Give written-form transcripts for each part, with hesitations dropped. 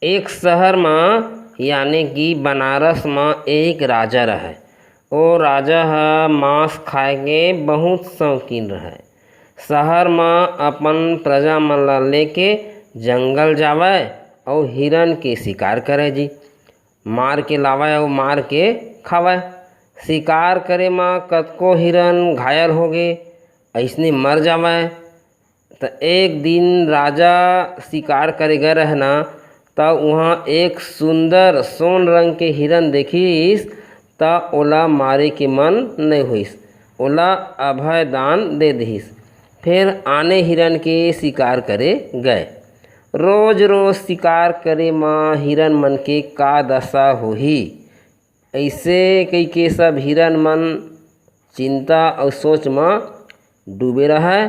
एक शहर में यानी कि बनारस में एक राजा रहे। ओ राजा ह मांस खाए के बहुत शौकीन रहे। शहर में अपन प्रजा मन ला लेके जंगल जावे और हिरन के शिकार करे जी। मार के लावे और मार के खावे। शिकार करे में कतको हिरन घायल हो गए, ऐसने मर जावे। तो एक दिन राजा शिकार करे गए रहना, तब वहाँ एक सुंदर सोन रंग के हिरन देखिस। त ओला मारे के मन नहीं होइस, ओला अभय दान दे दिस। फिर आने हिरन के शिकार करे गए। रोज रोज शिकार करे में हिरन मन के का दशा होही, ऐसे कई के सब हिरन मन चिंता और सोच में डूबे रहे।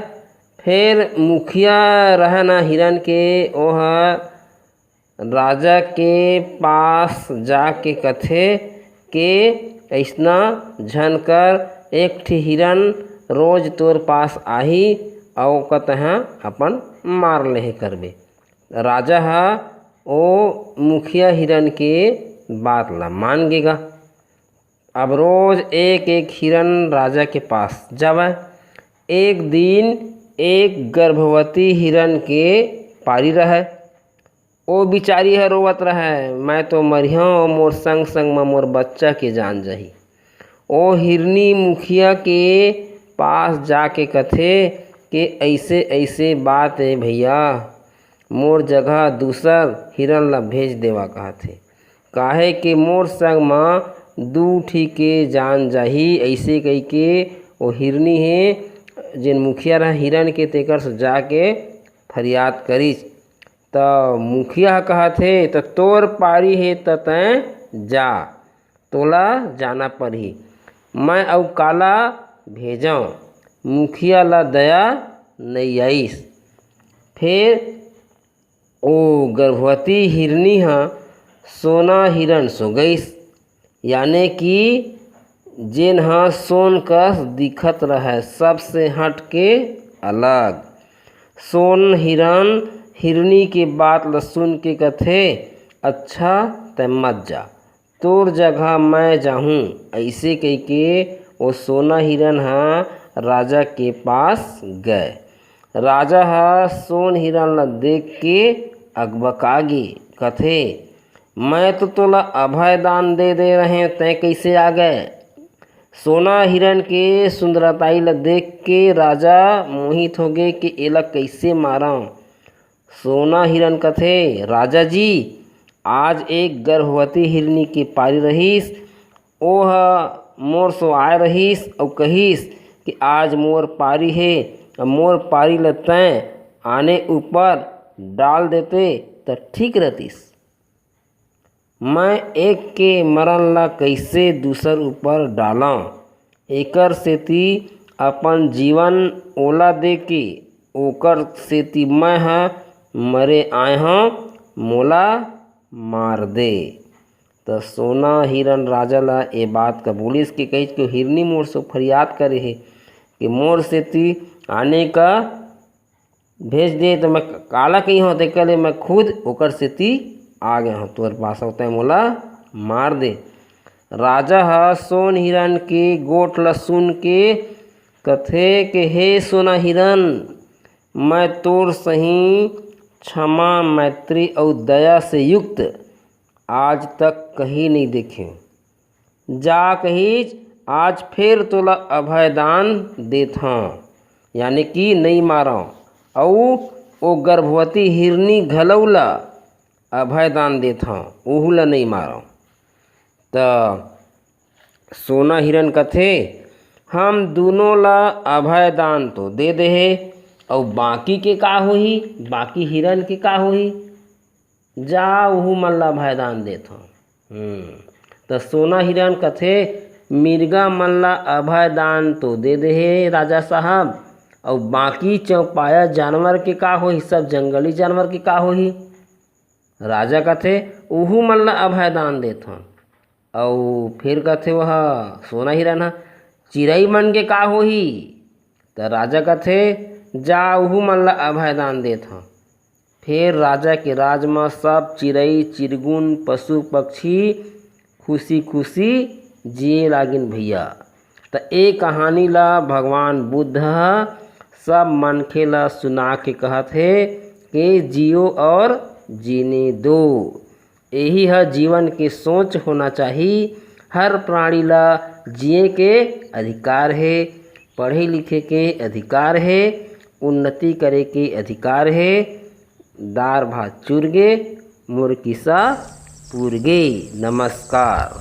फिर मुखिया रहे ना हिरन के, ओह राजा के पास जाके कथे के ऐसना झनकर एक ठे हिरन रोज तोर पास आही और कतहा अपन मार लेहे करबे। राजा हा ओ मुखिया हिरन के बात ला मान गेगा। अब रोज एक एक हिरन राजा के पास जावे। एक दिन एक गर्भवती हिरन के पारी रहे। ओ बिचारी है रोवत रहे, मैं तो मरिया और मोर संग संग में मोर बच्चा के जान जाही। ओ हिरनी मुखिया के पास जाके कथे कि ऐसे ऐसे बात है भैया, मोर जगह दूसर हिरन ला भेज देवा कहथे। काहे कि मोर संग में दू ठी के जान जाही। ऐसे कही के वो हिरनी है जिन मुखिया रहा हिरन के तेकर से जाके फरियाद करिस। तो मुखिया कहथे तो तोर पारी है तो तैं जा, तोला जाना पड़ही, मैं अउ काला भेजऊँ। मुखिया ला दया नहीं आइस। फिर ओ गर्भवती हिरनी हा सोना हिरन सो गईस, यानी कि जेन हा सोन कस दिखत रहे, सबसे हट के अलग। सोन हिरन हिरनी के बात ला सुन के कथे, अच्छा तै मत जा, तोर जगह मैं जाहूँ। ऐसे कह के वो सोना हिरन हा राजा के पास गए। राजा हा सोन हिरन ला देख के अकबकागे, कथे मैं तो तोला अभय दान दे रहे, तै कैसे आ गए। सोना हिरन के सुंदरताई ला देख के राजा मोहित हो गए कि एला कैसे मारा। सोना हिरन कथे, राजा जी आज एक गर्भवती हिरनी के पारी रहीस। ओह मोर सो आए रहीस और कहिस कि आज मोर पारी है, मोर पारी ल तैं आने ऊपर डाल देते तो ठीक रहतीस। मैं एक के मरन ला कैसे दूसर ऊपर डाला, एकर सेती अपन जीवन ओला दे के ओकर सेती मैं हा मरे आए हाँ, मोला मार दे। तो सोना हिरन राजा ला ये बात का बोलिस कि कही कि हिरनी मोर से फरियाद करे है कि मोर सेती आने का भेज दे, तो मैं काला कही हूँ देख ले मैं खुद ओकर सेती आ गया हूँ तोर पास, होता है मोला मार दे। राजा हा सोन हिरन के गोठ ला सुन के कथे कि हे सोना हिरन, मैं तोर सही क्षमा मैत्री और दया से युक्त आज तक कहीं नहीं देखे। जा कहीच आज फिर तोला अभय दान देत हाँ, यानी कि नहीं मारा। और वो गर्भवती हिरनी घलौला अभय दान देत हाँ, ओहू ला नहीं मारा। तो सोना हिरन कथे हम दोनों ला अभय दान तो दे दे है, और बाकी के का होही, बाकी हिरन के का होही, जा ओहू मन ला अभय दान देत हूँ। तो सोना हिरन कथे मिर्गा मन ला अभय दान तो दे दे है राजा साहब, और बाकी चौपाया जानवर के का होही, सब जंगली जानवर के का होही। राजा कथे ओहू मन ला अभय दान देत हूँ। और फिर कथे वह सोना हिरन हा चिड़ई मन के का होही। तो राजा कथे जा ओहू मन ला अभय दान देत हूँ। फिर राजा के राज में सब चिड़ई चिरगुन पशु पक्षी खुशी खुशी जिए लागिन भैया। तो ए कहानी ला भगवान बुद्ध सब मनखे ला सुना के कहत हे कि जियो और जीने दो। यही है जीवन की सोच होना चाहिए। हर प्राणी ला जिए के अधिकार है, पढ़े लिखे के अधिकार है, उन्नति करे के अधिकार है। दार भात चुरगे मुर्किसा पुरगे। नमस्कार।